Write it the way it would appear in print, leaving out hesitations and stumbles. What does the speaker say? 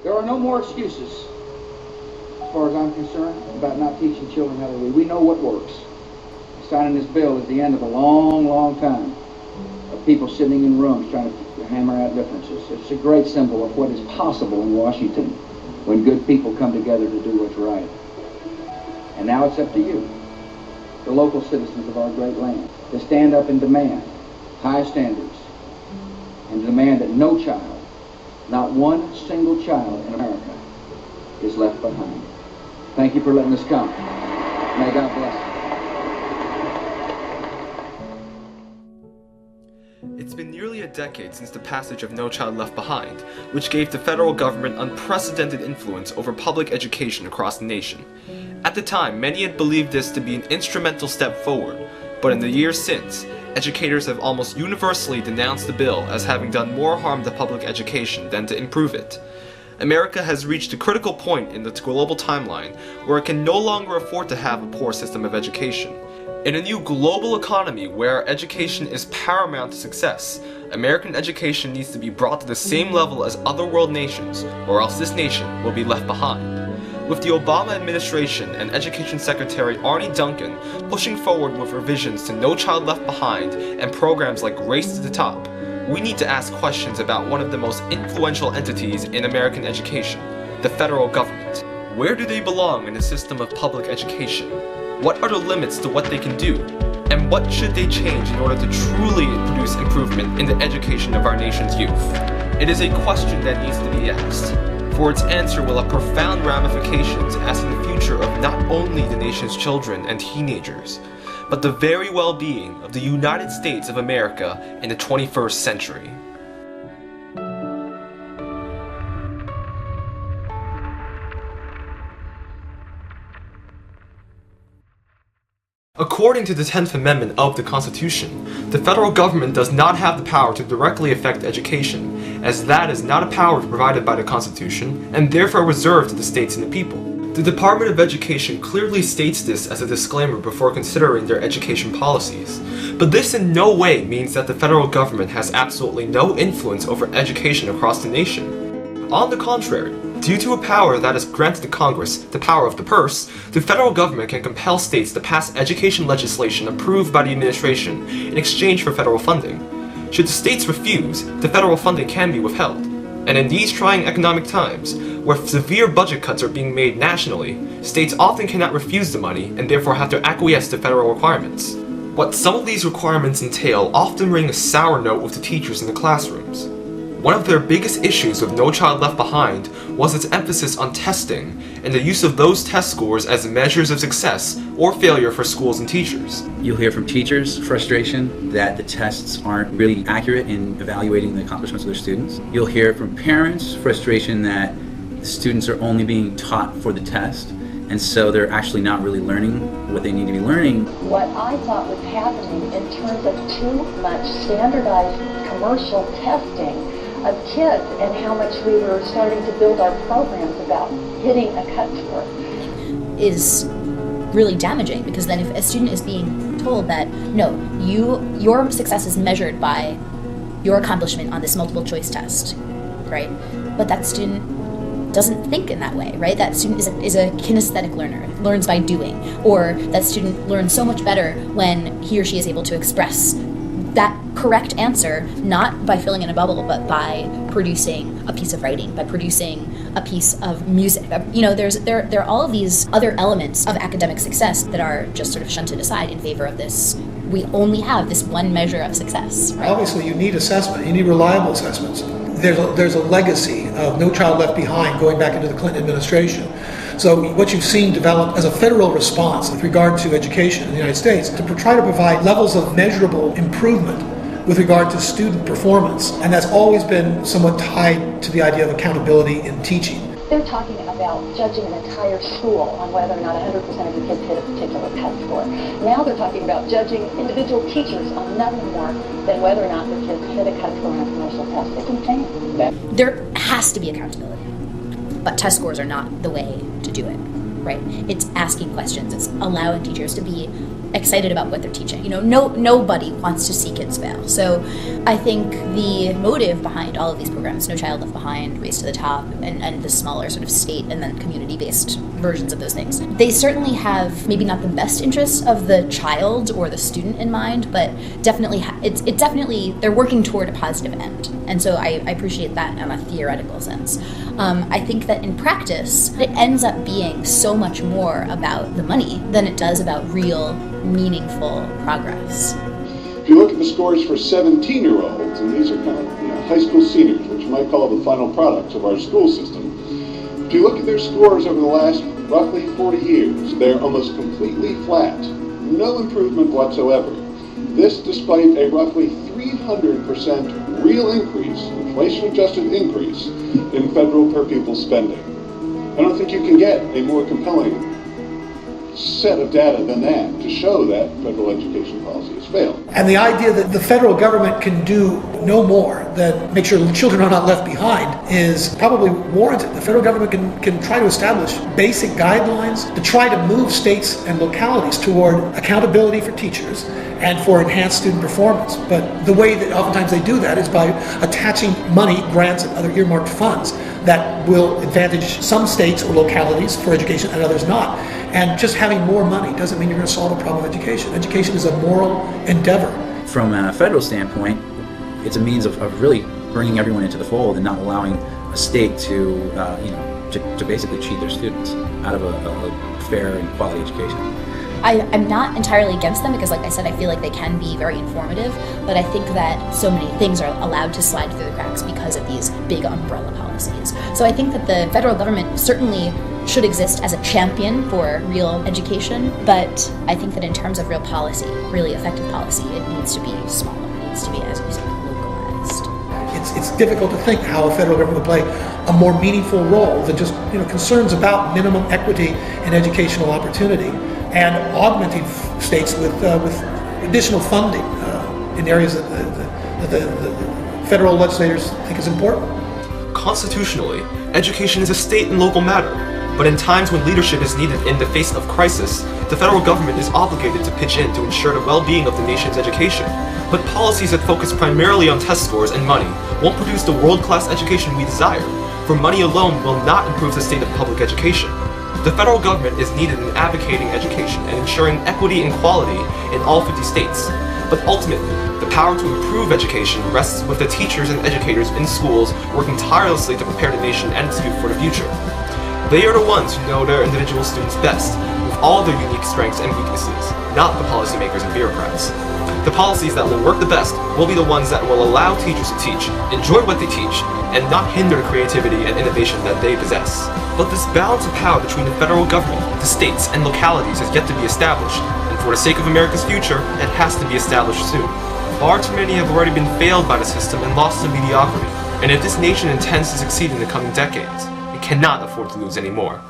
There are no more excuses, as far as I'm concerned, about not teaching children how to read. We know what works. Signing this bill is the end of a long, long time of people sitting in rooms trying to hammer out differences. It's a great symbol of what is possible in Washington when good people come together to do what's right. And now it's up to you, the local citizens of our great land, to stand up and demand high standards and demand that no child, not one single child in America, is left behind. Thank you for letting us come. May God bless you. It's been nearly a decade since the passage of No Child Left Behind, which gave the federal government unprecedented influence over public education across the nation. At the time, many had believed this to be an instrumental step forward, but in the years since, educators have almost universally denounced the bill as having done more harm to public education than to improve it. America has reached a critical point in the global timeline where it can no longer afford to have a poor system of education. In a new global economy where education is paramount to success, American education needs to be brought to the same level as other world nations, or else this nation will be left behind. With the Obama administration and Education Secretary Arne Duncan pushing forward with revisions to No Child Left Behind and programs like Race to the Top, we need to ask questions about one of the most influential entities in American education, the federal government. Where do they belong in the system of public education? What are the limits to what they can do? And what should they change in order to truly produce improvement in the education of our nation's youth? It is a question that needs to be asked, for its answer will have profound ramifications as to the future of not only the nation's children and teenagers, but the very well-being of the United States of America in the 21st century. According to the 10th Amendment of the Constitution, the federal government does not have the power to directly affect education, as that is not a power provided by the Constitution, and therefore reserved to the states and the people. The Department of Education clearly states this as a disclaimer before considering their education policies, but this in no way means that the federal government has absolutely no influence over education across the nation. On the contrary, due to a power that is granted to Congress, the power of the purse, the federal government can compel states to pass education legislation approved by the administration in exchange for federal funding. Should the states refuse, the federal funding can be withheld. And in these trying economic times, where severe budget cuts are being made nationally, states often cannot refuse the money and therefore have to acquiesce to federal requirements. What some of these requirements entail often ring a sour note with the teachers in the classrooms. One of their biggest issues with No Child Left Behind was its emphasis on testing and the use of those test scores as measures of success or failure for schools and teachers. You'll hear from teachers frustration that the tests aren't really accurate in evaluating the accomplishments of their students. You'll hear from parents frustration that the students are only being taught for the test, and so they're actually not really learning what they need to be learning. What I thought was happening in terms of too much standardized commercial testing of kids and how much we were starting to build our programs about hitting a cut score is really damaging, because then if a student is being told that no, your success is measured by your accomplishment on this multiple choice test, right? But that student doesn't think in that way, right? That student is a kinesthetic learner, learns by doing, or that student learns so much better when he or she is able to express that correct answer, not by filling in a bubble, but by producing a piece of writing, by producing a piece of music. You know, there are all of these other elements of academic success that are just sort of shunted aside in favor of this. We only have this one measure of success, right? Obviously, you need assessment. You need reliable assessments. There's a legacy of No Child Left Behind going back into the Clinton administration. So what you've seen develop as a federal response with regard to education in the United States to try to provide levels of measurable improvement with regard to student performance, and that's always been somewhat tied to the idea of accountability in teaching. They're talking about judging an entire school on whether or not 100% of the kids hit a particular test score. Now they're talking about judging individual teachers on nothing more than whether or not the kids hit a cut score on a commercial test. It's insane. There has to be accountability, but test scores are not the way to do it, right? It's asking questions. It's allowing teachers to be excited about what they're teaching. Nobody wants to see kids fail. So I think the motive behind all of these programs, No Child Left Behind, Race to the Top, and the smaller sort of state and then community-based versions of those things, they certainly have maybe not the best interests of the child or the student in mind, but definitely they're working toward a positive end. And so I appreciate that in a theoretical sense. I think that in practice, it ends up being so much more about the money than it does about real, meaningful progress. If you look at the scores for 17-year-olds, and these are kind of high school seniors, which you might call the final products of our school system, if you look at their scores over the last roughly 40 years, they're almost completely flat. No improvement whatsoever. This despite a roughly 300% real increase, inflation-adjusted increase, in federal per pupil spending. I don't think you can get a more compelling set of data than that to show that federal education policy has failed. And the idea that the federal government can do no more than make sure children are not left behind is probably warranted. The federal government can try to establish basic guidelines to try to move states and localities toward accountability for teachers and for enhanced student performance. But the way that oftentimes they do that is by attaching money, grants, and other earmarked funds that will advantage some states or localities for education and others not. And just having more money doesn't mean you're going to solve the problem of education. Education is a moral endeavor. From a federal standpoint, it's a means of really bringing everyone into the fold and not allowing a state to basically cheat their students out of a fair and quality education. I'm not entirely against them because, like I said, I feel like they can be very informative, but I think that so many things are allowed to slide through the cracks because of these big umbrella policies. So I think that the federal government certainly should exist as a champion for real education, but I think that in terms of real policy, really effective policy, it needs to be smaller. It needs to be, as you said, localized. It's difficult to think how a federal government would play a more meaningful role than just concerns about minimum equity and educational opportunity, and augmenting states with additional funding in areas that the federal legislators think is important. Constitutionally, education is a state and local matter, but in times when leadership is needed in the face of crisis, the federal government is obligated to pitch in to ensure the well-being of the nation's education. But policies that focus primarily on test scores and money won't produce the world-class education we desire, for money alone will not improve the state of public education. The federal government is needed in advocating education and ensuring equity and quality in all 50 states. But ultimately, the power to improve education rests with the teachers and educators in schools working tirelessly to prepare the nation and its youth for the future. They are the ones who know their individual students best, with all their unique strengths and weaknesses, not the policymakers and bureaucrats. The policies that will work the best will be the ones that will allow teachers to teach, enjoy what they teach, and not hinder the creativity and innovation that they possess. But this balance of power between the federal government, the states, and localities has yet to be established, and for the sake of America's future, it has to be established soon. Far too many have already been failed by the system and lost to mediocrity, and if this nation intends to succeed in the coming decades, it cannot afford to lose any more.